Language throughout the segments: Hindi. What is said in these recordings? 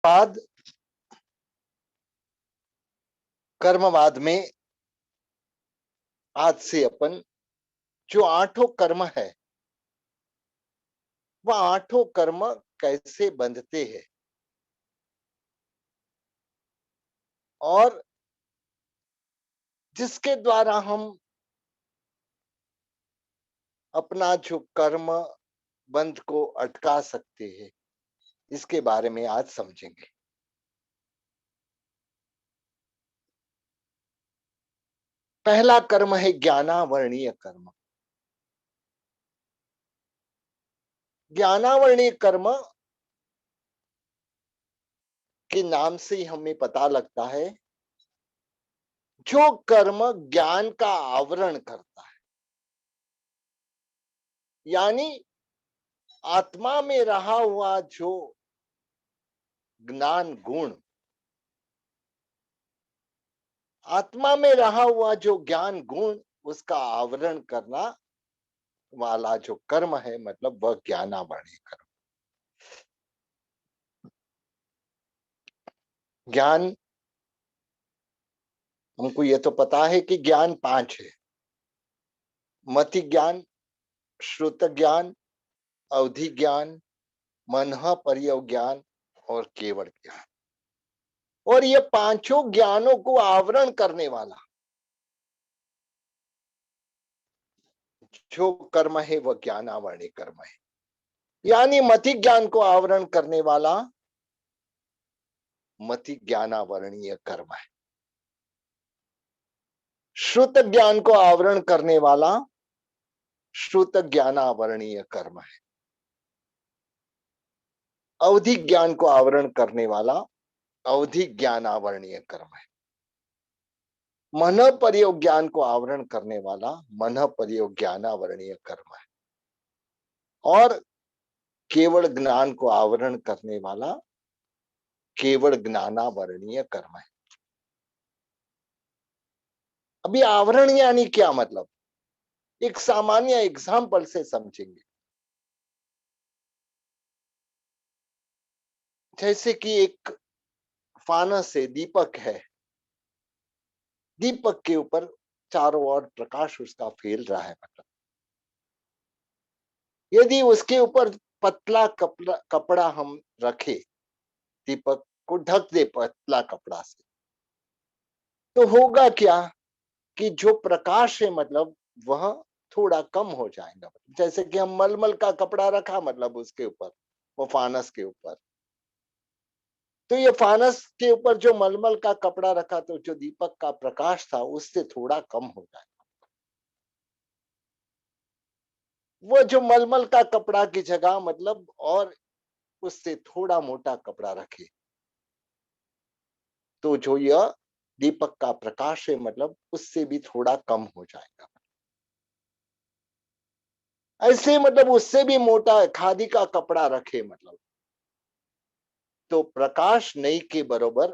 बाद कर्मवाद में आज से अपन जो आठों कर्म है वह आठों कर्म कैसे बंधते हैं और जिसके द्वारा हम अपना जो कर्म बंध को अटका सकते हैं, इसके बारे में आज समझेंगे। पहला कर्म है ज्ञानावरणीय कर्म। ज्ञानावरणीय कर्म के नाम से ही हमें पता लगता है जो कर्म ज्ञान का आवरण करता है, यानी आत्मा में रहा हुआ जो ज्ञान गुण, आत्मा में रहा हुआ जो ज्ञान गुण, उसका आवरण करना वाला जो कर्म है, मतलब वह ज्ञानावरणीय कर्म। ज्ञान, हमको ये तो पता है कि ज्ञान पांच है: मति ज्ञान, श्रुत ज्ञान, अवधि ज्ञान, मनः पर्यव ज्ञान और केवल ज्ञान। और ये पांचों ज्ञानों को आवरण करने वाला जो कर्म है वह ज्ञानावरणीय कर्म है। यानी मति ज्ञान को आवरण करने वाला मति ज्ञानावरणीय कर्म है। श्रुत ज्ञान को आवरण करने वाला श्रुत ज्ञानावरणीय कर्म है। अवधि ज्ञान को आवरण करने वाला अवधि ज्ञानावरणीय कर्म है। मनः पर्यव ज्ञान को आवरण करने वाला मनः पर्यव ज्ञानावरणीय कर्म है। और केवल ज्ञान को आवरण करने वाला केवल ज्ञानावरणीय कर्म है। अभी आवरण यानी क्या मतलब, एक सामान्य एग्जाम्पल से समझेंगे। जैसे कि एक फानस है, दीपक है, दीपक के ऊपर चारों ओर प्रकाश उसका फैल रहा है। मतलब यदि उसके ऊपर पतला कपड़ा हम रखे, दीपक को ढक दे पतला कपड़ा से, तो होगा क्या कि जो प्रकाश है मतलब वह थोड़ा कम हो जाएगा। जैसे कि हम मलमल का कपड़ा रखा मतलब उसके ऊपर, वो फानस के ऊपर, तो ये फानस के ऊपर जो मलमल का कपड़ा रखा तो जो दीपक का प्रकाश था उससे थोड़ा कम हो जाएगा। वो जो मलमल का कपड़ा की जगह मतलब और उससे थोड़ा मोटा कपड़ा रखे तो जो यह दीपक का प्रकाश है मतलब उससे भी थोड़ा कम हो जाएगा। ऐसे मतलब उससे भी मोटा खादी का कपड़ा रखे मतलब तो प्रकाश नहीं के बराबर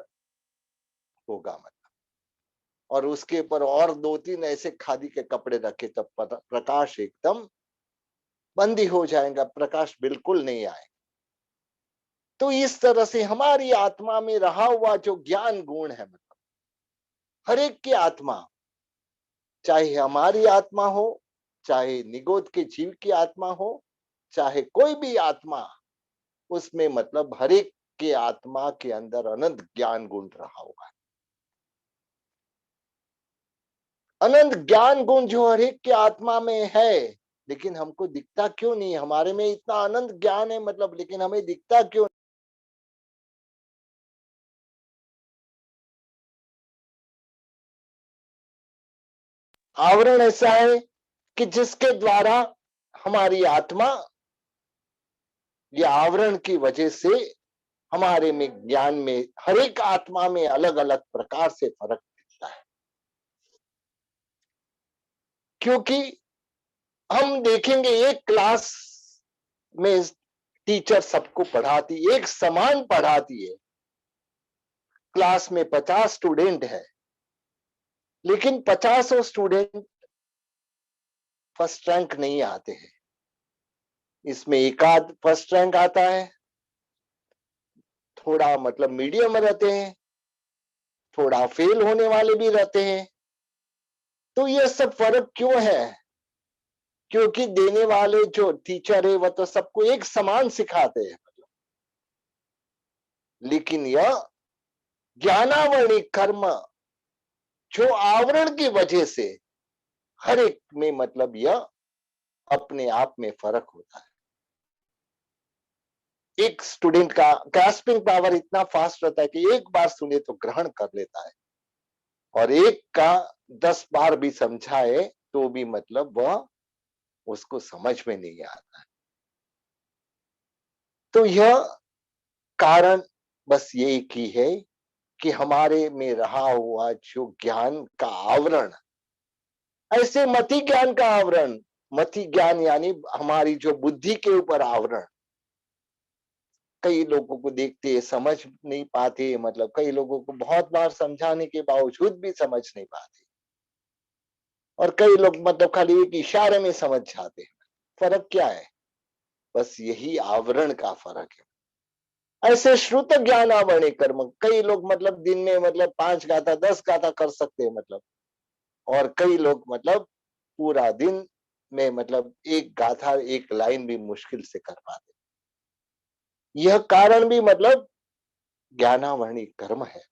होगा मतलब। और उसके ऊपर और दो तीन ऐसे खादी के कपड़े रखे तब प्रकाश एकदम बंद ही हो जाएगा, प्रकाश बिल्कुल नहीं आएगा। तो इस तरह से हमारी आत्मा में रहा हुआ जो ज्ञान गुण है मतलब हर एक की आत्मा, चाहे हमारी आत्मा हो, चाहे निगोद के जीव की आत्मा हो, चाहे कोई भी आत्मा, उसमें मतलब हर एक के आत्मा के अंदर अनंत ज्ञान गुण रहा हुआ है। अनंत ज्ञान गुण जो हर एक के आत्मा में है, लेकिन हमको दिखता क्यों नहीं? हमारे में इतना अनंत ज्ञान है मतलब, लेकिन हमें दिखता क्यों? आवरण ऐसा है कि जिसके द्वारा हमारी आत्मा या आवरण की वजह से हमारे में ज्ञान में हर एक आत्मा में अलग अलग प्रकार से फर्क दिखता है। क्योंकि हम देखेंगे एक क्लास में टीचर सबको पढ़ाती, एक समान पढ़ाती है, क्लास में 50 स्टूडेंट है, लेकिन 50 स्टूडेंट फर्स्ट रैंक नहीं आते हैं। इसमें एक आध फर्स्ट रैंक आता है, थोड़ा मतलब मीडियम रहते हैं, थोड़ा फेल होने वाले भी रहते हैं। तो ये सब फर्क क्यों है? क्योंकि देने वाले जो टीचर है वह तो सबको एक समान सिखाते हैं, लेकिन यह ज्ञानावरणी कर्म जो आवरण की वजह से हर एक में मतलब यह अपने आप में फर्क होता है। एक स्टूडेंट का ग्रास्पिंग पावर इतना फास्ट रहता है कि एक बार सुने तो ग्रहण कर लेता है, और एक का 10 बार भी समझाए तो भी मतलब वह उसको समझ में नहीं आता है। तो यह कारण बस ये एक ही है कि हमारे में रहा हुआ जो ज्ञान का आवरण, ऐसे मति ज्ञान का आवरण, मति ज्ञान यानी हमारी जो बुद्धि के ऊपर आवरण, कई लोगों को देखते हैं समझ नहीं पाते, मतलब कई लोगों को बहुत बार समझाने के बावजूद भी समझ नहीं पाते, और कई लोग मतलब खाली एक इशारे में समझ जाते हैं। फर्क क्या है? बस यही आवरण का फर्क है। ऐसे श्रुत ज्ञान आवरणी कर्म, कई लोग मतलब दिन में मतलब 5 गाथा 10 गाथा कर सकते हैं मतलब, और कई लोग मतलब पूरा दिन में मतलब एक गाथा एक लाइन भी मुश्किल से कर पाते। यह कारण भी मतलब ज्ञानावरणी कर्म है।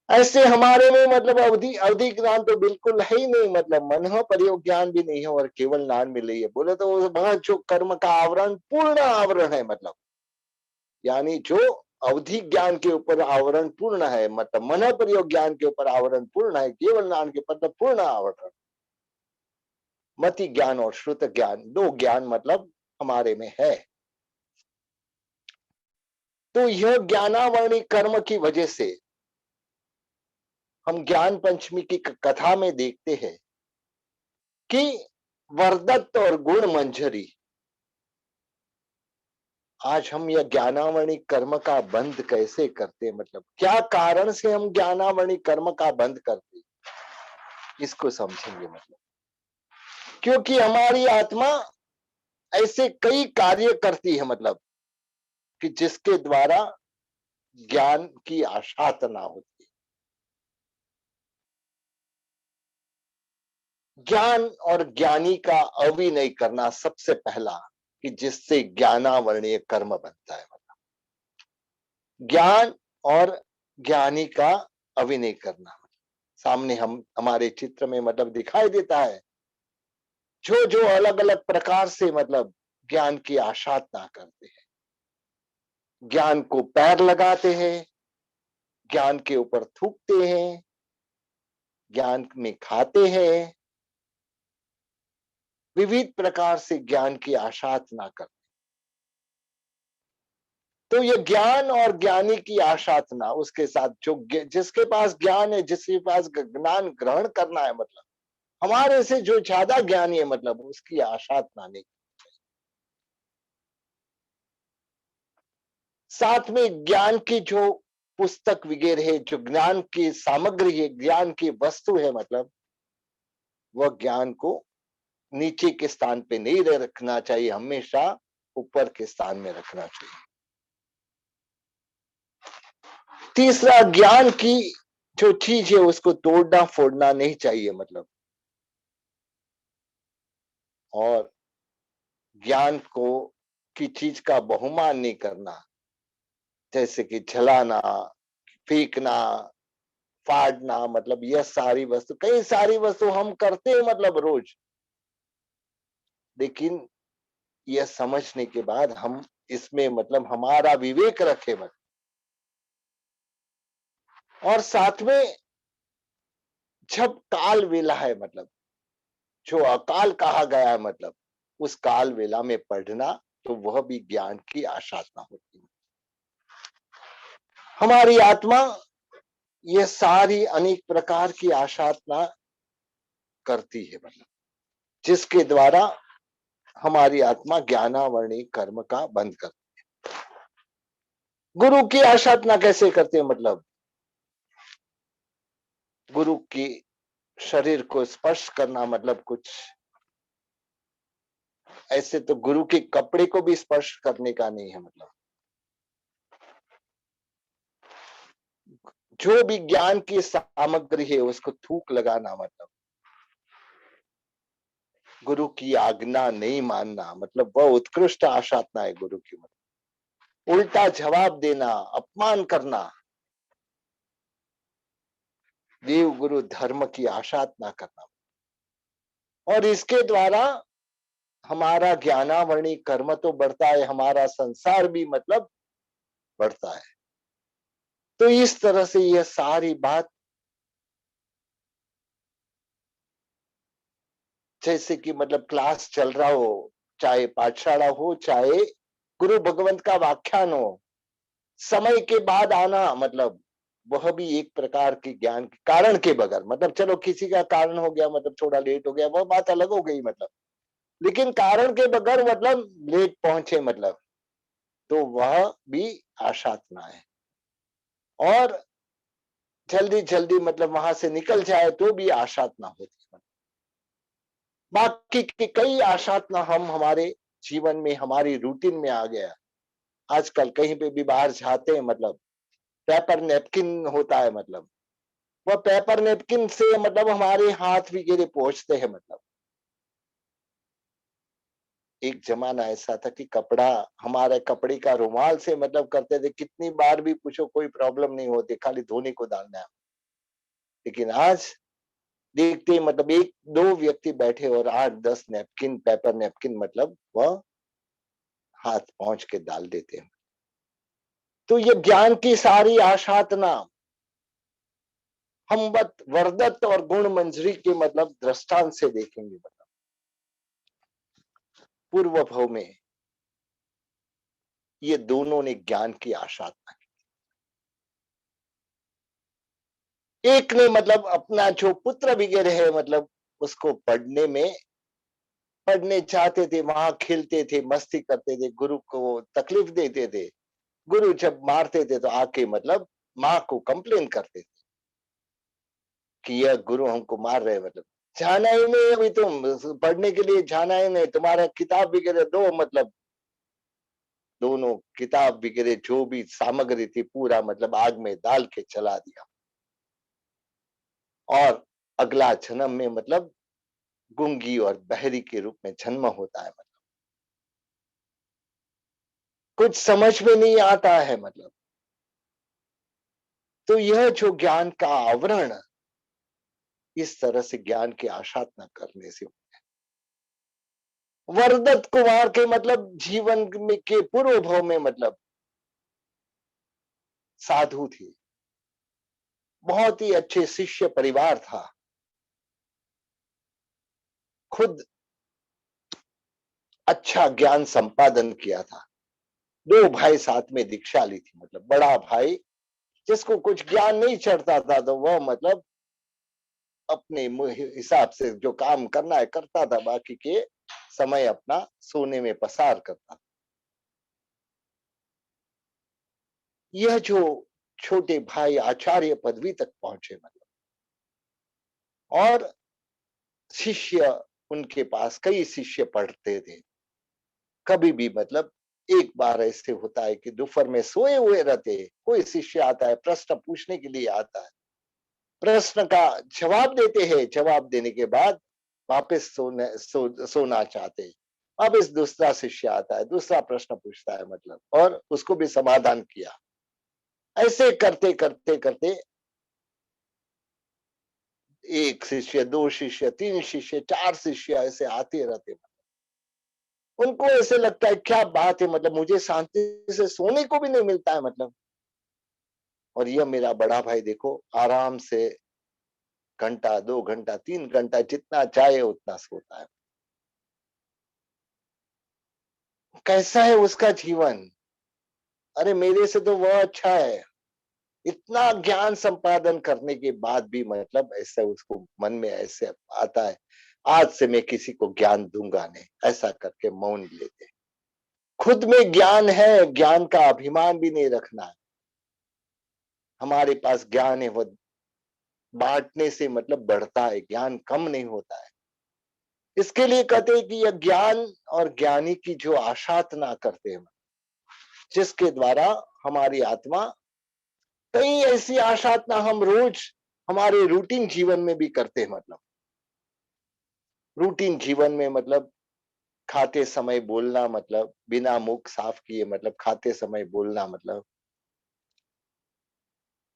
ऐसे हमारे में मतलब अवधि अवधि ज्ञान तो बिल्कुल है ही नहीं, मतलब मन प्रयोग ज्ञान भी नहीं है और केवल नाम मिल रही है, बोले तो वह जो कर्म का आवरण पूर्ण आवरण है, मतलब यानी जो अवधि ज्ञान के ऊपर आवरण पूर्ण है, मतलब मन प्रयोग ज्ञान के ऊपर आवरण पूर्ण है, केवल नाम के मतलब पूर्ण आवरण। मति ज्ञान और श्रुत ज्ञान दो ज्ञान मतलब हमारे में है। तो यह ज्ञानावरणी कर्म की वजह से हम ज्ञान पंचमी की कथा में देखते हैं कि वरदत्त और गुण मंजरी, आज हम यह ज्ञानावरणी कर्म का बंद कैसे करते, मतलब क्या कारण से हम ज्ञानावरणी कर्म का बंद करते, इसको समझेंगे। मतलब क्योंकि हमारी आत्मा ऐसे कई कार्य करती है, मतलब कि जिसके द्वारा ज्ञान की आशातना होती है। ज्ञान और ज्ञानी का अविनय करना सबसे पहला, कि जिससे ज्ञानावरणीय कर्म बनता है, मतलब ज्ञान और ज्ञानी का अभिनय करना सामने हम हमारे चित्र में मतलब दिखाई देता है। जो जो अलग अलग प्रकार से मतलब ज्ञान की आशाधना करते हैं, ज्ञान को पैर लगाते हैं, ज्ञान के ऊपर थूकते हैं, ज्ञान में खाते हैं, विविध प्रकार से ज्ञान की आशाधना करते। तो ये ज्ञान और ज्ञानी की आशाधना, उसके साथ जो जिसके पास ज्ञान है, जिसके पास ज्ञान ग्रहण करना है, मतलब हमारे से जो ज्यादा ज्ञानी है, मतलब उसकी आशाधना नहीं। साथ में ज्ञान की जो पुस्तक वगैरह है, जो ज्ञान की सामग्री है, ज्ञान की वस्तु है, मतलब वह ज्ञान को नीचे के स्थान पे नहीं रखना चाहिए, हमेशा ऊपर के स्थान में रखना चाहिए। तीसरा, ज्ञान की जो चीज है उसको तोड़ना फोड़ना नहीं चाहिए, मतलब और ज्ञान को की चीज का बहुमान नहीं करना, जैसे कि जलाना, फेंकना, फाड़ना, मतलब यह सारी वस्तु, कई सारी वस्तु हम करते हैं मतलब रोज, लेकिन यह समझने के बाद हम इसमें मतलब हमारा विवेक रखे, मतलब और साथ में जब काल वेला है, मतलब जो अकाल कहा गया है, मतलब उस काल वेला में पढ़ना, तो वह भी ज्ञान की आशाधना होती है। हमारी आत्मा ये सारी अनेक प्रकार की आशाधना करती है, मतलब जिसके द्वारा हमारी आत्मा ज्ञानावरणी कर्म का बंद करती है। गुरु की आशाधना कैसे करते हैं, मतलब गुरु की शरीर को स्पर्श करना, मतलब कुछ ऐसे तो गुरु के कपड़े को भी स्पर्श करने का नहीं है, मतलब जो भी ज्ञान की सामग्री है उसको थूक लगाना, मतलब गुरु की आज्ञा नहीं मानना, मतलब वह उत्कृष्ट आशातना है गुरु की। मतलब उल्टा जवाब देना, अपमान करना, देव गुरु धर्म की आशातना करना। और इसके द्वारा हमारा ज्ञानावरणी कर्म तो बढ़ता है, हमारा संसार भी मतलब बढ़ता है। तो इस तरह से यह सारी बात, जैसे कि मतलब क्लास चल रहा हो, चाहे पाठशाला हो, चाहे गुरु भगवंत का व्याख्यान हो, समय के बाद आना, मतलब वह भी एक प्रकार के ज्ञान के कारण के बगैर, मतलब चलो किसी का कारण हो गया, मतलब थोड़ा लेट हो गया, वह बात अलग हो गई, मतलब लेकिन कारण के बगैर मतलब लेट पहुंचे, मतलब तो वह भी आशातना है। और जल्दी जल्दी मतलब वहां से निकल जाए तो भी आशातना होती है। बाकी की कई आशातना हम हमारे जीवन में, हमारी रूटीन में आ गया। आजकल कहीं पे भी बाहर जाते हैं, मतलब पेपर नेपकिन होता है, मतलब वह पेपर नेपकिन से मतलब हमारे हाथ वगैरह पहुंचते हैं। मतलब एक जमाना ऐसा था कि कपड़ा, हमारे कपड़े का रुमाल से मतलब करते थे, कितनी बार भी पूछो कोई प्रॉब्लम नहीं होती, खाली धोने को डालना है। लेकिन आज देखते ही मतलब एक दो व्यक्ति बैठे और 8-10 नेपकिन, पेपर नेपकिन मतलब वह हाथ पहुंच के डाल देते हैं। तो ये ज्ञान की सारी आशातना हम वरदत्त और गुण मंजरी के मतलब दृष्टांत से देखेंगे। मतलब पूर्व भव में ये दोनों ने ज्ञान की आशातना की। एक ने मतलब अपना जो पुत्र वगैरह है, मतलब उसको पढ़ने चाहते थे, वहां खेलते थे, मस्ती करते थे, गुरु को तकलीफ देते थे। गुरु जब मारते थे तो आके मतलब माँ को कंप्लेन करते थे कि यह गुरु हमको मार रहे, मतलब जाना ही नहीं, अभी तुम पढ़ने के लिए जाना ही नहीं, तुम्हारा किताब वगैरह दो, मतलब दोनों किताब वगैरह जो भी सामग्री थी पूरा मतलब आग में डाल के चला दिया। और अगला जन्म में मतलब गूंगी और बहरी के रूप में जन्म होता है। मतलब कुछ समझ में नहीं आता है। मतलब तो यह जो ज्ञान का आवरण, इस तरह से ज्ञान की आशातना करने से, वरदत्त कुमार के मतलब जीवन में के पूर्व भव में मतलब साधु थे, बहुत ही अच्छे शिष्य परिवार था, खुद अच्छा ज्ञान संपादन किया था। दो भाई साथ में दीक्षा ली थी, मतलब बड़ा भाई जिसको कुछ ज्ञान नहीं चढ़ता था तो वह मतलब अपने हिसाब से जो काम करना है करता था, बाकी के समय अपना सोने में पसार करता था। यह जो छोटे भाई आचार्य पदवी तक पहुंचे, मतलब और शिष्य, उनके पास कई शिष्य पढ़ते थे। कभी भी मतलब एक बार ऐसे होता है कि दोपहर में सोए हुए रहते, कोई शिष्य आता है, प्रश्न पूछने के लिए आता है, प्रश्न का जवाब देते हैं, जवाब देने के बाद वापस सोना चाहते हैं। अब इस दूसरा शिष्य आता है, दूसरा प्रश्न पूछता है, मतलब और उसको भी समाधान किया। ऐसे करते करते करते एक शिष्य, दो शिष्य, तीन शिष्य, चार शिष्य ऐसे आते रहते। उनको ऐसे लगता है क्या बात है, मतलब मुझे शांति से सोने को भी नहीं मिलता है, मतलब और यह मेरा बड़ा भाई देखो आराम से घंटा, 2 घंटा, 3 घंटा जितना चाहे उतना सोता है। कैसा है उसका जीवन? अरे मेरे से तो वह अच्छा है। इतना ज्ञान संपादन करने के बाद भी मतलब ऐसा उसको मन में ऐसे आता है, आज से मैं किसी को ज्ञान दूंगा नहीं, ऐसा करके मौन लेते। खुद में ज्ञान है, ज्ञान का अभिमान भी नहीं रखना है। हमारे पास ज्ञान है, वो बांटने से मतलब बढ़ता है, ज्ञान कम नहीं होता है। इसके लिए कहते हैं कि यह ज्ञान और ज्ञानी की जो आशातना करते हैं, जिसके द्वारा हमारी आत्मा कई ऐसी आशातना हम रोज हमारे रूटीन जीवन में भी करते हैं। मतलब रूटीन जीवन में मतलब खाते समय बोलना, मतलब बिना मुख साफ किए, मतलब खाते समय बोलना, मतलब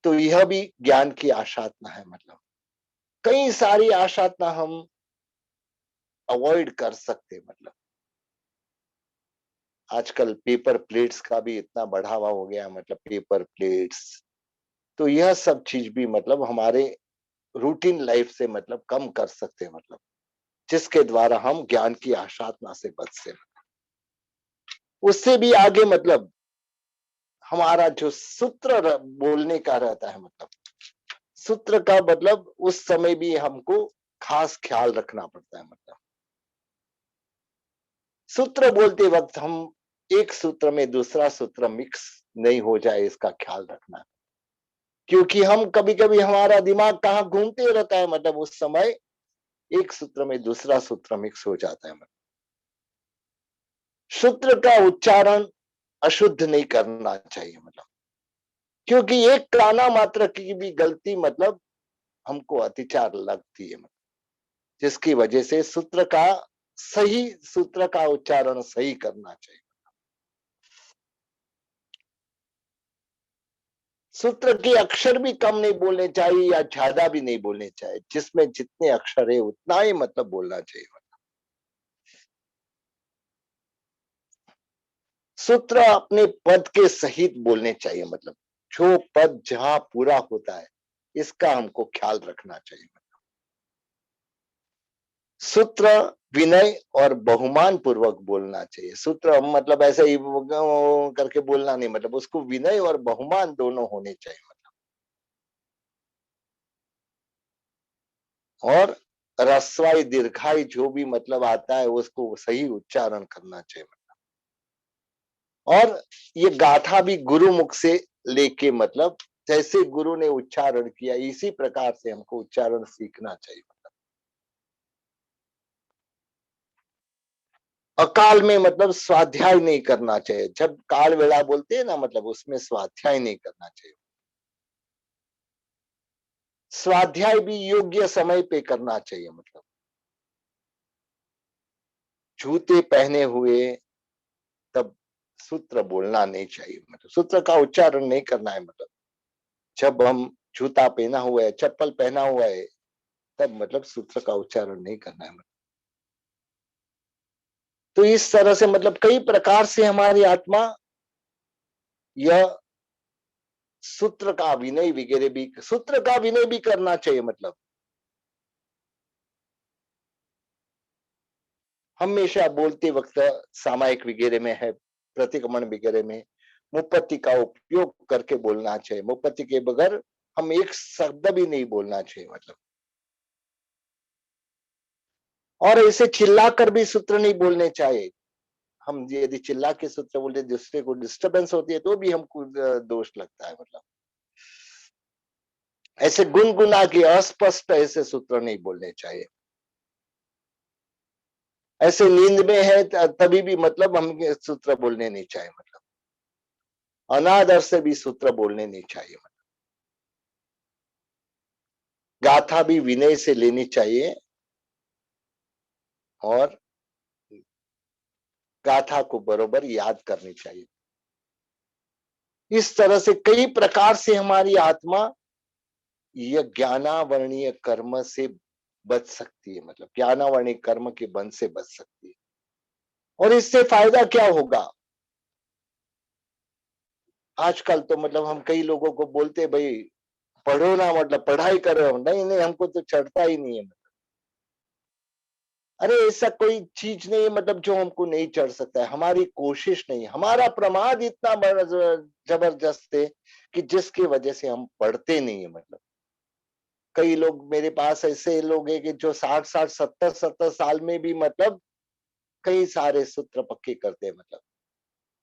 तो यह भी ज्ञान की आशातना है। मतलब कई सारी आशातना हम अवॉइड कर सकते हैं। मतलब आजकल पेपर प्लेट्स का भी इतना बढ़ावा हो गया है, मतलब पेपर प्लेट्स, तो यह सब चीज भी मतलब हमारे रूटीन लाइफ से मतलब कम कर सकते हैं। मतलब जिसके द्वारा हम ज्ञान की आशातना से बच से, उससे भी आगे मतलब हमारा जो सूत्र बोलने का रहता है, मतलब सूत्र का मतलब उस समय भी हमको खास ख्याल रखना पड़ता है। मतलब सूत्र बोलते वक्त हम एक सूत्र में दूसरा सूत्र मिक्स नहीं हो जाए, इसका ख्याल रखना है। क्योंकि हम कभी कभी हमारा दिमाग कहाँ घूमते रहता है, मतलब उस समय एक सूत्र में दूसरा सूत्र मिक्स हो जाता है। मतलब सूत्र का उच्चारण अशुद्ध नहीं करना चाहिए। मतलब क्योंकि एक काना मात्र की भी गलती मतलब हमको अतिचार लगती है। मतलब जिसकी वजह से सूत्र का उच्चारण सही करना चाहिए। सूत्र के अक्षर भी कम नहीं बोलने चाहिए या ज्यादा भी नहीं बोलने चाहिए, जिसमें जितने अक्षर है उतना ही मतलब बोलना चाहिए। सूत्र अपने पद के सहित बोलने चाहिए। मतलब जो पद जहां पूरा होता है, इसका हमको ख्याल रखना चाहिए। सूत्र विनय और बहुमान पूर्वक बोलना चाहिए। सूत्र मतलब ऐसे ही करके बोलना नहीं, मतलब उसको विनय और बहुमान दोनों होने चाहिए। और रस्वाई दीर्घाई जो भी मतलब आता है उसको सही उच्चारण करना चाहिए। और ये गाथा भी गुरु मुख से लेके, मतलब जैसे गुरु ने उच्चारण किया इसी प्रकार से हमको उच्चारण सीखना चाहिए। अकाल में मतलब स्वाध्याय नहीं करना चाहिए। जब काल वेला बोलते हैं ना, मतलब उसमें स्वाध्याय नहीं करना चाहिए। स्वाध्याय भी योग्य समय पे करना चाहिए। मतलब जूते पहने हुए तब सूत्र बोलना नहीं चाहिए। मतलब सूत्र का उच्चारण नहीं करना है। मतलब जब हम जूता पहना हुआ है, चप्पल पहना हुआ है, तब मतलब सूत्र का उच्चारण नहीं करना है। मतलब तो इस तरह से मतलब कई प्रकार से हमारी आत्मा यह सूत्र का विनय वगैरह भी, सूत्र का विनय भी करना चाहिए। मतलब हमेशा बोलते वक्त सामायिक वगैरह में है, प्रतिक्रमण वगैरह में मुपत्ति का उपयोग करके बोलना चाहिए। मुपत्ति के बगैर हम एक शब्द भी नहीं बोलना चाहिए। मतलब और ऐसे चिल्लाकर भी सूत्र नहीं बोलने चाहिए। हम यदि चिल्ला के सूत्र बोलते दूसरे को डिस्टरबेंस होती है तो भी हमको दोष लगता है। मतलब ऐसे गुनगुना के अस्पष्ट ऐसे सूत्र नहीं बोलने चाहिए। ऐसे नींद में है तभी भी मतलब हम ये सूत्र बोलने नहीं चाहिए। मतलब अनादर से भी सूत्र बोलने नहीं चाहिए। गाथा भी विनय से लेनी चाहिए और गाथा को बरोबर याद करनी चाहिए। इस तरह से कई प्रकार से हमारी आत्मा यह ज्ञानावरणीय कर्म से बच सकती है। मतलब ज्ञानावरणीय कर्म के बंध से बच सकती है। और इससे फायदा क्या होगा? आजकल तो मतलब हम कई लोगों को बोलते भाई पढ़ो ना, मतलब पढ़ाई करो, नहीं नहीं हमको तो चढ़ता ही नहीं है। अरे ऐसा कोई चीज नहीं है मतलब जो हमको नहीं चढ़ सकता है। हमारी कोशिश नहीं, हमारा प्रमाद इतना जबरदस्त है कि जिसकी वजह से हम पढ़ते नहीं है। मतलब कई लोग मेरे पास ऐसे लोग हैं कि जो 60-60 70-70 साल में भी मतलब कई सारे सूत्र पक्के करते हैं। मतलब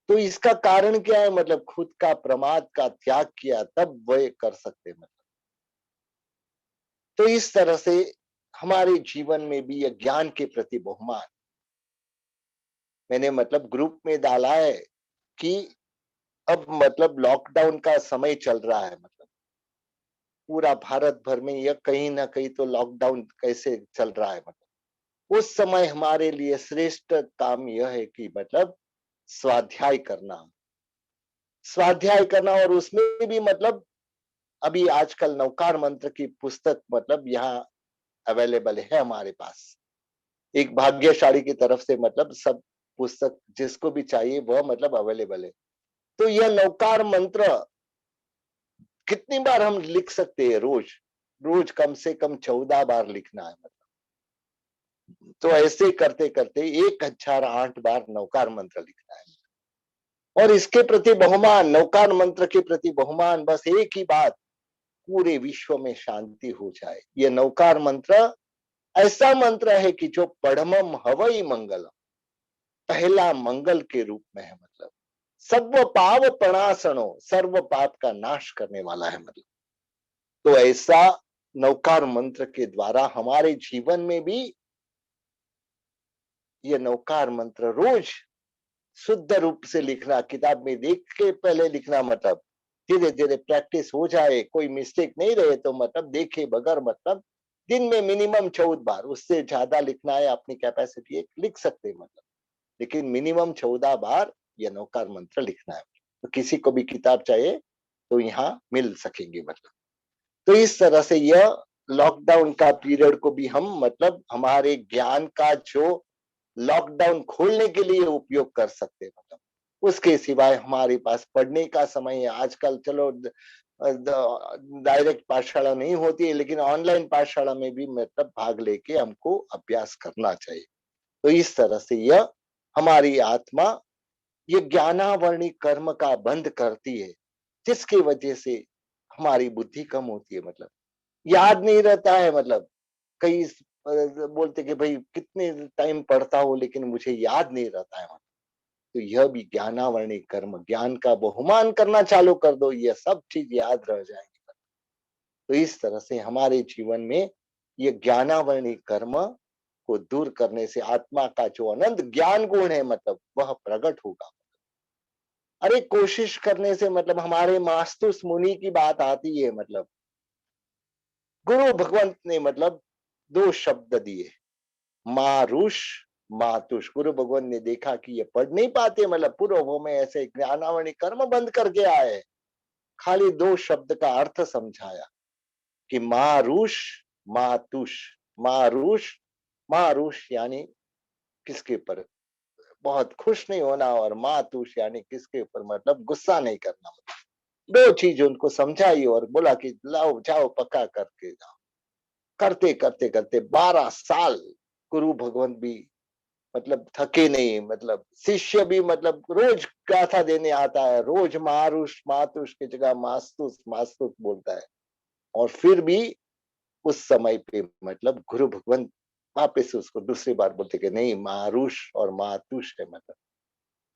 तो इसका कारण क्या है? मतलब खुद का प्रमाद का त्याग किया तब वह कर सकते हैं। मतलब तो इस तरह से हमारे जीवन में भी यह ज्ञान के प्रति बहुमान मैंने मतलब ग्रुप में डाला है कि अब मतलब लॉकडाउन का समय चल रहा है। मतलब पूरा भारत भर में या कहीं ना कहीं तो लॉकडाउन कैसे चल रहा है, मतलब उस समय हमारे लिए श्रेष्ठ काम यह है कि मतलब स्वाध्याय करना, स्वाध्याय करना। और उसमें भी मतलब अभी आजकल नवकार मंत्र की पुस्तक मतलब यहाँ अवेलेबल है हमारे पास, एक भाग्यशाली की तरफ से मतलब सब पुस्तक जिसको भी चाहिए वह मतलब अवेलेबल है। तो यह नवकार मंत्र कितनी बार हम लिख सकते हैं? रोज रोज कम से कम 14 बार लिखना है, मतलब तो ऐसे करते करते 1008 बार नवकार मंत्र लिखना है। और इसके प्रति बहुमान, नवकार मंत्र के प्रति बहुमान बस एक ही बात, पूरे विश्व में शांति हो जाए। ये नवकार मंत्र ऐसा मंत्र है कि जो पढ़मम हवई मंगलम, पहला मंगल के रूप में है, मतलब सर्व पाप प्रणासनो, सर्व पाप का नाश करने वाला है, मतलब तो ऐसा नवकार मंत्र के द्वारा हमारे जीवन में भी ये नवकार मंत्र रोज शुद्ध रूप से लिखना, किताब में देख के पहले लिखना, मतलब धीरे धीरे प्रैक्टिस हो जाए, कोई मिस्टेक नहीं रहे तो मतलब देखे बगैर, मतलब दिन में मिनिमम 14 बार, उससे ज्यादा लिखना है अपनी कैपेसिटी है लिख सकते हैं, मतलब लेकिन मिनिमम 14 बार यह नवकार मंत्र लिखना है। तो किसी को भी किताब चाहिए तो यहाँ मिल सकेंगे, मतलब तो इस तरह से यह लॉकडाउन का पीरियड को भी हम मतलब हमारे ज्ञान का जो लॉकडाउन खोलने के लिए उपयोग कर सकते हैं, मतलब उसके सिवाय हमारे पास पढ़ने का समय है आजकल। चलो डायरेक्ट पाठशाला नहीं होती है, लेकिन ऑनलाइन पाठशाला में भी मतलब भाग लेके हमको अभ्यास करना चाहिए। तो इस तरह से यह हमारी आत्मा ये ज्ञानावरणी कर्म का बंद करती है, जिसकी वजह से हमारी बुद्धि कम होती है, मतलब याद नहीं रहता है, मतलब कई बोलते कि भाई कितने टाइम पढ़ता हो लेकिन मुझे याद नहीं रहता है, मतलब तो यह भी ज्ञानावरणी कर्म, ज्ञान का बहुमान करना चालू कर दो, यह सब चीज याद रह जाएंगे। तो इस तरह से हमारे जीवन में ये ज्ञानावरणी कर्म को दूर करने से आत्मा का जो अनंत ज्ञान गुण है मतलब वह प्रकट होगा। अरे कोशिश करने से मतलब हमारे मास्तुस मुनि की बात आती है, मतलब गुरु भगवंत ने मतलब दो शब्द दिए, मारुष मातुष। गुरु भगवान ने देखा कि ये पढ़ नहीं पाते, मतलब पूर्व में ऐसे ज्ञानावरणी कर्म बंद करके आए, खाली दो शब्द का अर्थ समझाया कि मारुष मातुष। मारुष, मारुष यानी किसके ऊपर बहुत खुश नहीं होना, और मातुष यानी किसके ऊपर मतलब गुस्सा नहीं करना। दो चीज उनको समझाई और बोला कि लाओ जाओ पक्का करके जाओ। करते करते करते 12 साल गुरु भगवंत भी मतलब थके नहीं, मतलब शिष्य भी मतलब रोज गाथा देने आता है, रोज मारुष मातुष की जगह मास्तुस मास्तुस बोलता है। और फिर भी उस समय पे मतलब गुरु भगवंत वापस उसको दूसरी बार बोलते कि नहीं मारुष और मातुष है, मतलब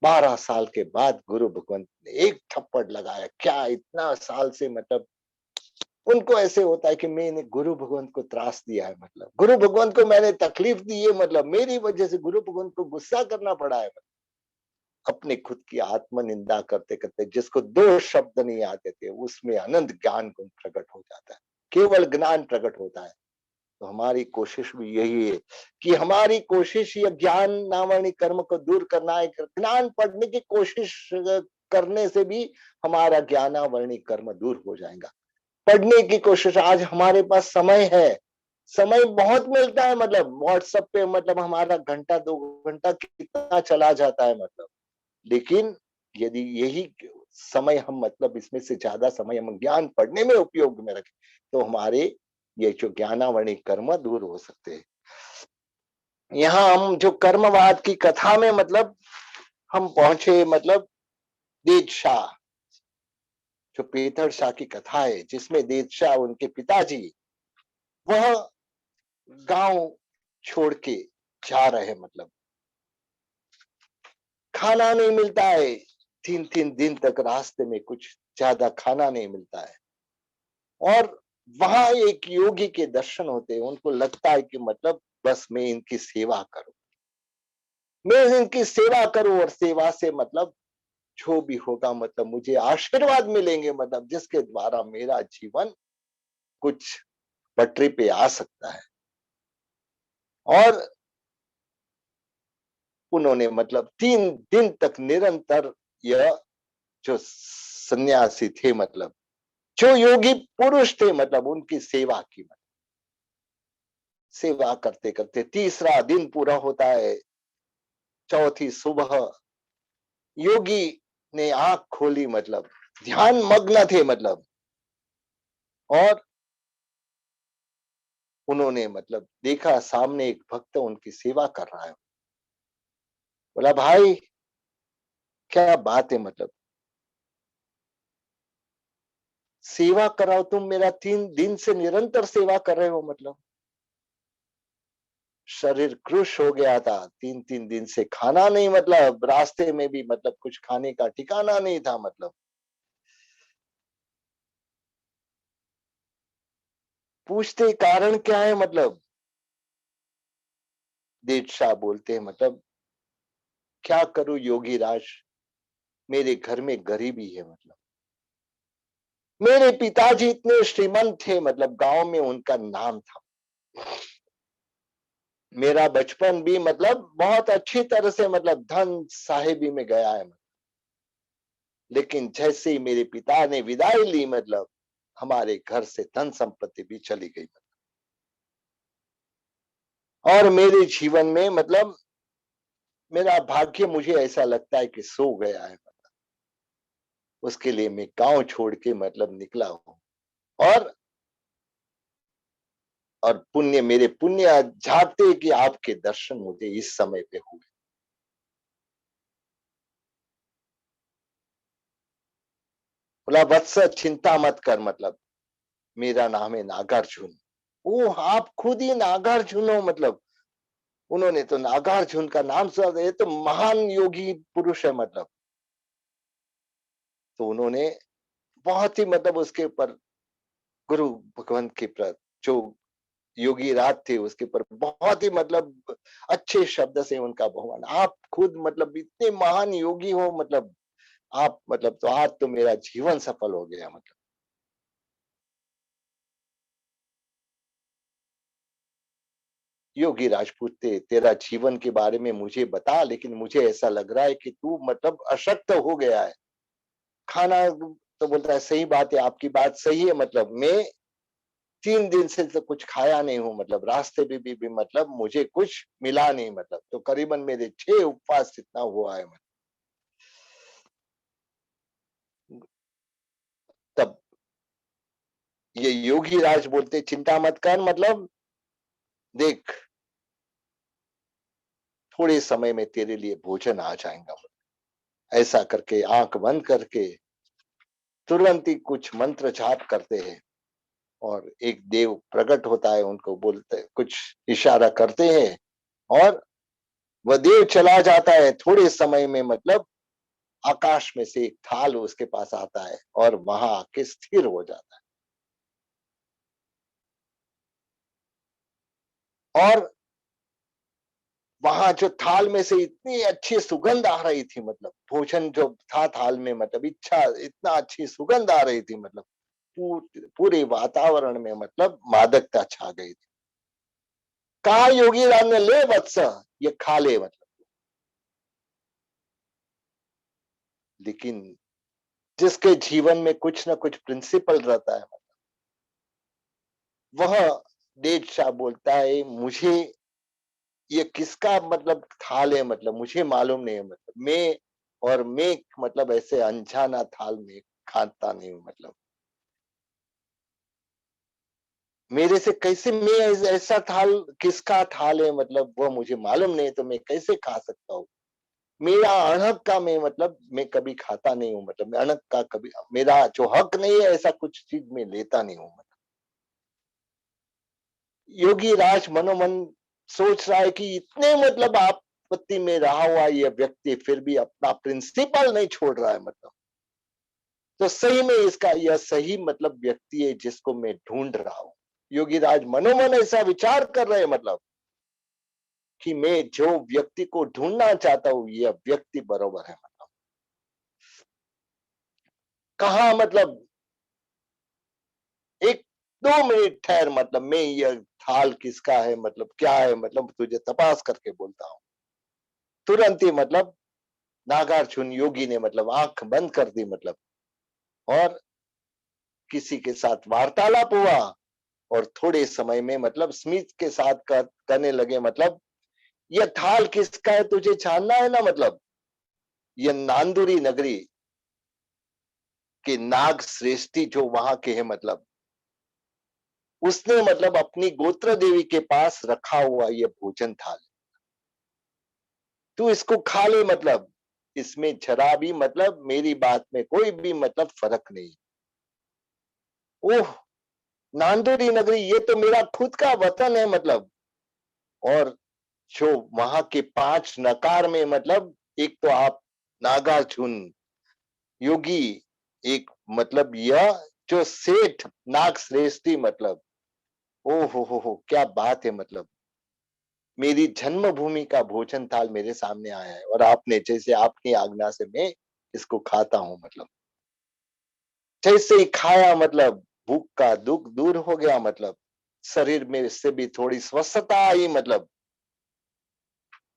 12 साल के बाद गुरु भगवंत ने एक थप्पड़ लगाया। क्या इतना साल से मतलब उनको ऐसे होता है कि मैंने गुरु भगवंत को त्रास दिया है, मतलब गुरु भगवंत को मैंने तकलीफ दी है, मतलब मेरी वजह से गुरु भगवंत को गुस्सा करना पड़ा है। अपने खुद की आत्म निंदा करते करते जिसको दो शब्द नहीं आते थे उसमें अनंत ज्ञान गुण प्रकट हो जाता है, केवल ज्ञान प्रकट होता है। तो हमारी कोशिश भी यही है कि हमारी कोशिश ये ज्ञान नामणी कर्म को दूर करना है। ज्ञान पढ़ने की कोशिश करने से भी हमारा ज्ञानावरणी कर्म दूर हो जाएगा। पढ़ने की कोशिश, आज हमारे पास समय है, समय बहुत मिलता है, मतलब व्हाट्सएप पे मतलब हमारा घंटा 2 घंटा कितना चला जाता है, मतलब लेकिन यदि यही समय हम मतलब इसमें से ज्यादा समय हम ज्ञान पढ़ने में उपयोग में रखें तो हमारे ये जो ज्ञानावरणी कर्म दूर हो सकते हैं। यहाँ हम जो कर्मवाद की कथा में मतलब हम पहुंचे, मतलब देद शाह, जो पेथर शाह की कथा है जिसमें देद शाह उनके पिताजी वह गांव छोड़ के जा रहे, मतलब खाना नहीं मिलता है, 3 3 दिन तक रास्ते में कुछ ज्यादा खाना नहीं मिलता है। और वहां एक योगी के दर्शन होते हैं, उनको लगता है कि मतलब बस मैं इनकी सेवा करूं, मैं इनकी सेवा करूं और सेवा से मतलब जो भी होगा मतलब मुझे आशीर्वाद मिलेंगे, मतलब जिसके द्वारा मेरा जीवन कुछ पटरी पे आ सकता है। और उन्होंने मतलब 3 दिन तक निरंतर यह जो सन्यासी थे मतलब जो योगी पुरुष थे मतलब उनकी सेवा की, मतलब सेवा करते करते तीसरा दिन पूरा होता है। चौथी सुबह योगी ने आंख खोली, मतलब ध्यान मग्न थे मतलब। और उन्होंने मतलब देखा सामने एक भक्त उनकी सेवा कर रहा है। बोला भाई क्या बात है, मतलब सेवा कर रहा हो तुम, मेरा 3 दिन से निरंतर सेवा कर रहे हो मतलब। शरीर क्रुश हो गया था, 3 दिन से खाना नहीं, मतलब रास्ते में भी मतलब कुछ खाने का ठिकाना नहीं था मतलब। पूछते कारण क्या है मतलब। देव शाह बोलते हैं मतलब क्या करूं योगी राज, मेरे घर में गरीबी है मतलब। मेरे पिताजी इतने श्रीमंत थे मतलब, गांव में उनका नाम था। मेरा बचपन भी मतलब बहुत अच्छी तरह से मतलब धन साहिबी में गया है। लेकिन जैसे ही मेरे पिता ने विदाई ली मतलब हमारे घर से धन संपत्ति भी चली गई। और मेरे जीवन में मतलब मेरा भाग्य मुझे ऐसा लगता है कि सो गया है। उसके लिए मैं गांव छोड़ के मतलब निकला हूं। और और पुण्य, मेरे पुण्य झाड़ते कि आपके दर्शन मुझे इस समय पे हुए। बोला वत्स चिंता मत कर, मतलब मेरा नाम है नागार्जुन। ओ आप खुद ही नागार्जुन हो मतलब। उन्होंने तो नागार्जुन का नाम सुना, ये तो महान योगी पुरुष है मतलब। तो उन्होंने बहुत ही मतलब उसके ऊपर गुरु भगवंत के प्रति जो योगी राज थे उसके ऊपर बहुत ही मतलब अच्छे शब्द से उनका बहुमान, आप खुद मतलब इतने महान योगी हो मतलब। आप मतलब तो आज तो मेरा जीवन सफल हो गया मतलब। योगी राजपूत थे, तेरा जीवन के बारे में मुझे बता, लेकिन मुझे ऐसा लग रहा है कि तू मतलब अशक्त हो गया है। खाना तो बोलता है सही बात है, आपकी बात सही है मतलब मैं 3 दिन से तो कुछ खाया नहीं हूँ मतलब, रास्ते में भी मतलब मुझे कुछ मिला नहीं मतलब, तो करीबन मेरे 6 उपवास इतना हुआ है मतलब। तब ये योगी राज बोलते चिंता मत कर मतलब, देख थोड़े समय में तेरे लिए भोजन आ जाएगा। ऐसा करके आंख बंद करके तुरंत ही कुछ मंत्र जाप करते हैं। और एक देव प्रकट होता है, उनको बोलते कुछ इशारा करते हैं और वह देव चला जाता है। थोड़े समय में मतलब आकाश में से एक थाल उसके पास आता है और वहां आके स्थिर हो जाता है। और वहां जो थाल में से इतनी अच्छी सुगंध आ रही थी मतलब, भोजन जो था थाल में मतलब इच्छा इतना अच्छी सुगंध आ रही थी मतलब, पूरे वातावरण में मतलब मादकता छा गई थी। कहा योगी राम ने, ले वत्स ये खा ले मतलब। लेकिन जिसके जीवन में कुछ ना कुछ प्रिंसिपल रहता है वह देव शाह बोलता है मुझे ये किसका मतलब थाल है मतलब मुझे मालूम नहीं है मतलब, मैं मतलब ऐसे अनजाना थाल में खाता नहीं हूं मतलब। मेरे से कैसे मैं ऐसा थाल किसका थाल है मतलब वो मुझे मालूम नहीं, तो मैं कैसे खा सकता हूँ। मेरा अणहक का मैं मतलब मैं कभी खाता नहीं हूँ मतलब, मैं अणहक का कभी मेरा जो हक नहीं है ऐसा कुछ चीज मैं लेता नहीं हूँ मतलब। योगी राज मनोमन सोच रहा है कि इतने मतलब आपत्ति में रहा हुआ यह व्यक्ति फिर भी अपना प्रिंसिपल नहीं छोड़ रहा है मतलब। तो सही में इसका यह सही मतलब व्यक्ति है जिसको मैं ढूंढ रहा हूं। योगी राज मनोमन ऐसा विचार कर रहे हैं मतलब कि मैं जो व्यक्ति को ढूंढना चाहता हूं यह व्यक्ति बरोबर है मतलब। कहा मतलब एक 2 मिनट ठहर, मतलब मैं ये थाल किसका है, मतलब क्या है, मतलब तुझे तपास करके बोलता हूँ। तुरंत ही मतलब नागार्जुन योगी ने मतलब आंख बंद कर दी, मतलब और किसी के साथ वार्तालाप हुआ, और थोड़े समय में मतलब स्मिथ के साथ करने लगे, मतलब ये थाल किसका है तुझे जानना है ना, मतलब ये नांदुरी नगरी के नाग श्रेष्ठी जो वहां के है, मतलब उसने मतलब अपनी गोत्र देवी के पास रखा हुआ ये भोजन थाल, तू इसको खा ले, मतलब इसमें जरा भी मतलब मेरी बात में कोई भी मतलब फर्क नहीं। ओह, नांदुरी नगरी ये तो मेरा खुद का वतन है, मतलब और जो वहां के 5 नकार में मतलब एक तो आप नागार्जुन योगी, एक मतलब यह जो सेठ नाग श्रेष्ठी, मतलब ओ हो क्या बात है, मतलब मेरी जन्मभूमि का भोजन थाल मेरे सामने आया है, और आपने जैसे आपकी आज्ञा से मैं इसको खाता हूं, मतलब जैसे ही खाया, मतलब भूख का दुख दूर हो गया, मतलब शरीर में इससे भी थोड़ी स्वस्थता आई, मतलब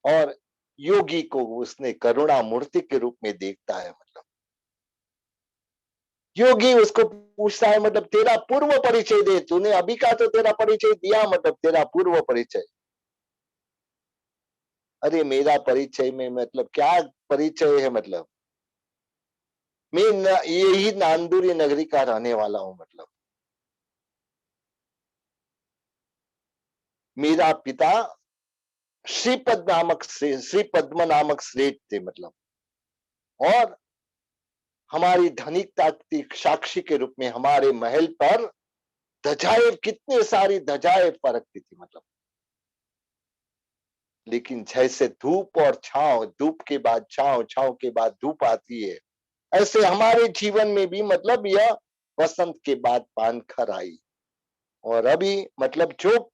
और योगी को उसने करुणा मूर्ति के रूप में देखता है, मतलब योगी उसको पूछता है, मतलब तेरा पूर्व परिचय दे, तूने अभी का तो तेरा परिचय दिया, मतलब तेरा पूर्व परिचय। अरे मेरा परिचय में मतलब क्या परिचय है, मतलब मैं यही नांदुरी नगरी का रहने वाला हूं, मतलब मेरा पिता श्री पद्म नामक श्रेष्ठ थे, मतलब और हमारी धनिकता की साक्षी के रूप में हमारे महल पर ध्वजाएं, कितने सारी ध्वजाएं फरकती थी, मतलब लेकिन जैसे धूप और छांव, धूप के बाद छांव, छांव के बाद धूप आती है, ऐसे हमारे जीवन में भी मतलब यह वसंत के बाद पानखर आई, और अभी मतलब जो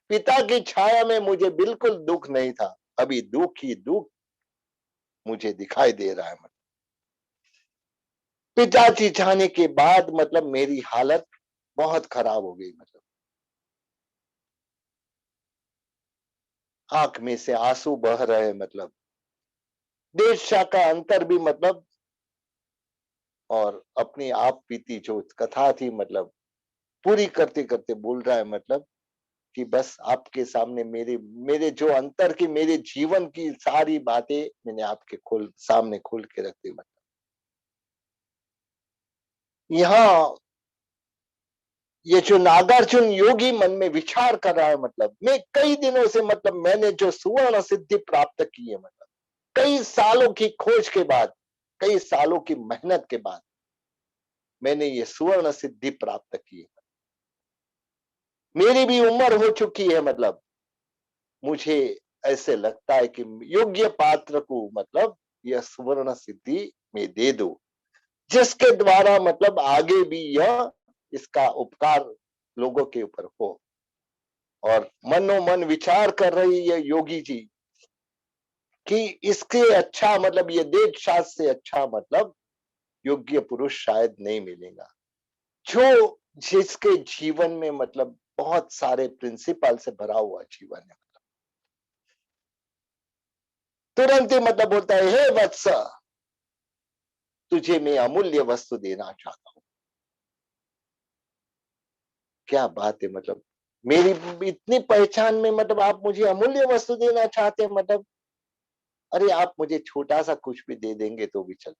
पिता की छाया में मुझे बिल्कुल दुख नहीं था, अभी दुख ही दुख मुझे दिखाई दे रहा है, मतलब पिताजी जाने के बाद मतलब मेरी हालत बहुत खराब हो गई, मतलब आंख में से आंसू बह रहे, मतलब देश का अंतर भी, मतलब और अपनी आप बीती जो कथा थी, मतलब पूरी करते करते बोल रहा है, मतलब कि बस आपके सामने मेरे मेरे जो अंतर की, मेरे जीवन की सारी बातें मैंने आपके सामने खोल के रख दी, मतलब यहाँ ये जो नागार्जुन योगी मन में विचार कर रहा है, मतलब मैं कई दिनों से, मतलब मैंने जो सुवर्ण सिद्धि प्राप्त की है, मतलब कई सालों की खोज के बाद, कई सालों की मेहनत के बाद मैंने ये सुवर्ण सिद्धि प्राप्त की है। मेरी भी उम्र हो चुकी है, मतलब मुझे ऐसे लगता है कि योग्य पात्र को मतलब यह सुवर्ण सिद्धि में दे दो, जिसके द्वारा मतलब आगे भी यह इसका उपकार लोगों के ऊपर हो। और मनोमन विचार कर रही है योगी जी कि इसके अच्छा मतलब ये देव शास्त्र से अच्छा मतलब योग्य पुरुष शायद नहीं मिलेगा, जो जिसके जीवन में मतलब बहुत सारे प्रिंसिपल से भरा हुआ जीवन है। तुरंत ही मतलब बोलता है, हे वत्स, तुझे मैं अमूल्य वस्तु देना चाहता हूँ। क्या बात है, मतलब मेरी इतनी पहचान में मतलब आप मुझे अमूल्य वस्तु देना चाहते हैं, मतलब अरे आप मुझे छोटा सा कुछ भी दे देंगे तो भी चल।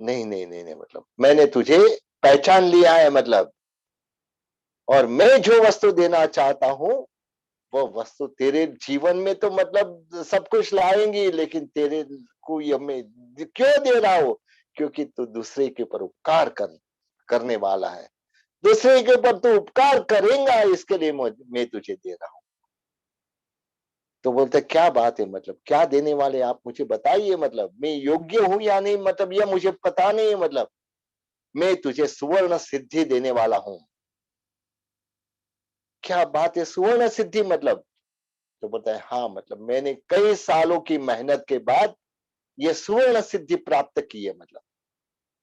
नहीं नहीं नहीं नहीं, मतलब मैंने तुझे पहचान लिया है, मतलब और मैं जो वस्तु देना चाहता हूँ वो वस्तु तेरे जीवन में तो मतलब सब कुछ लाएंगी, लेकिन तेरे को ये मैं क्यों दे रहा हूं, क्योंकि तू दूसरे के ऊपर उपकार करने वाला है, दूसरे के ऊपर तू उपकार करेगा, इसके लिए मैं तुझे दे रहा हूं। तो बोलते क्या बात है, मतलब क्या देने वाले आप मुझे बताइए, मतलब मैं योग्य हूं या नहीं, मतलब यह मुझे पता नहीं है, मतलब मैं तुझे सुवर्ण सिद्धि देने वाला हूं। क्या बात है, सुवर्ण सिद्धि, मतलब तो बोलता है हाँ, मतलब मैंने कई सालों की मेहनत के बाद ये सुवर्ण सिद्धि प्राप्त की है, मतलब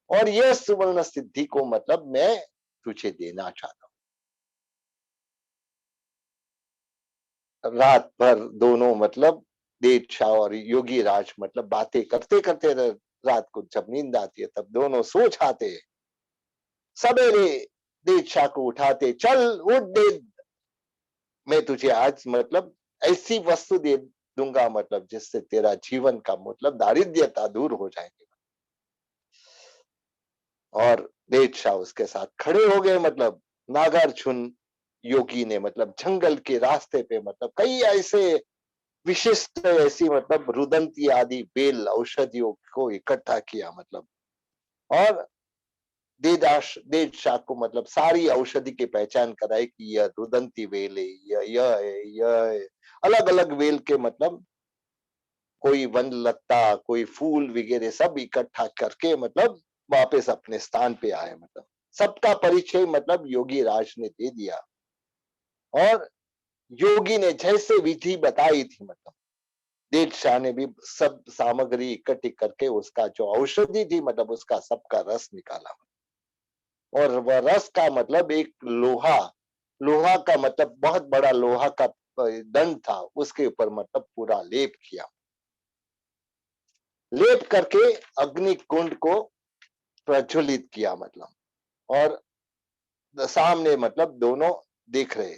और यह सुवर्ण सिद्धि को मतलब मैं तुझे देना चाहता हूँ। रात भर दोनों मतलब देव शाह और योगी राज मतलब बातें करते करते रात को जब नींद आती है तब दोनों सो जाते हैं। सवेरे देव शाह को उठाते, चल उठ दे, मैं तुझे आज मतलब ऐसी वस्तु दे दूंगा मतलब जिससे तेरा जीवन का मतलब दारिद्र्यता दूर हो जाएगी। और देव शाह उसके साथ खड़े हो गए मतलब नागार्जुन योगी ने मतलब जंगल के रास्ते पे मतलब कई ऐसे विशिष्ट ऐसी मतलब रुदंती आदि बेल औषधियों को इकट्ठा किया मतलब। और देव शाह को मतलब सारी औषधि की पहचान कराई कि यह रुदंती वेल है, यह है, यह है। अलग अलग वेल के मतलब कोई वन लत्ता, कोई फूल वगैरह सब इकट्ठा करके मतलब वापस अपने स्थान पे आए मतलब। सबका परिचय मतलब योगी राज ने दे दिया। और योगी ने जैसे विधि बताई थी मतलब देव शाह ने भी सब सामग्री इकट्ठी करके उसका जो औषधि थी मतलब उसका सबका रस निकाला। और वह रस का मतलब एक लोहा, लोहा का मतलब बहुत बड़ा लोहा का दंड था, उसके ऊपर मतलब पूरा लेप किया। लेप करके अग्नि कुंड को प्रज्वलित किया मतलब। और सामने मतलब दोनों देख रहे।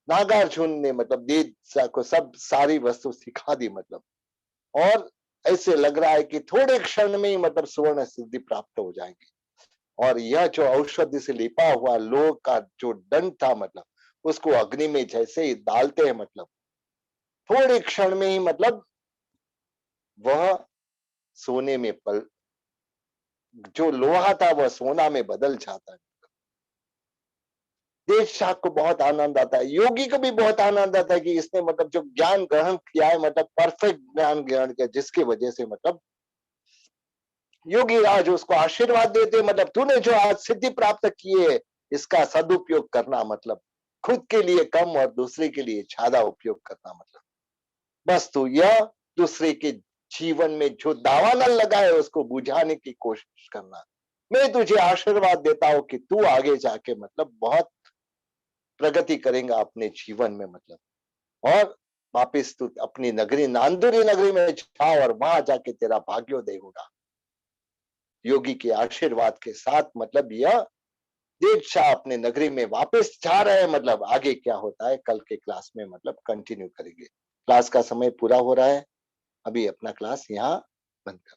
नागार्जुन ने मतलब देव शाह को सब सारी वस्तु सिखा दी मतलब। और ऐसे लग रहा है कि थोड़े क्षण में ही मतलब सुवर्ण सिद्धि प्राप्त हो जाएगी। और यह जो औषधि से लिपा हुआ लोह का जो दंड था मतलब उसको अग्नि में जैसे ही डालते हैं मतलब थोड़े क्षण में ही मतलब वह सोने में पल जो लोहा था वह सोना में बदल जाता है। देव शाह को बहुत आनंद आता है, योगी को भी बहुत आनंद आता है कि इसने मतलब जो ज्ञान ग्रहण किया है मतलब परफेक्ट ज्ञान ग्रहण किया जिसकी वजह से मतलब योगी राज उसको आशीर्वाद देते मतलब तूने जो आज सिद्धि प्राप्त की है इसका सदुपयोग करना मतलब खुद के लिए कम और दूसरे के लिए ज्यादा उपयोग करना मतलब बस तू यह दूसरे के जीवन में जो दावानल लगा है उसको बुझाने की कोशिश करना। मैं तुझे आशीर्वाद देता हूं कि तू आगे जाके मतलब बहुत प्रगति करेगा अपने जीवन में मतलब। और वापिस तू अपनी नगरी नांदुरी नगरी में जा और वहां जाके तेरा भाग्योदय होगा। योगी के आशीर्वाद के साथ मतलब यह देव शाह अपने नगरी में वापस जा रहे हैं मतलब आगे क्या होता है कल के क्लास में मतलब कंटिन्यू करेंगे। क्लास का समय पूरा हो रहा है, अभी अपना क्लास यहाँ बंद कर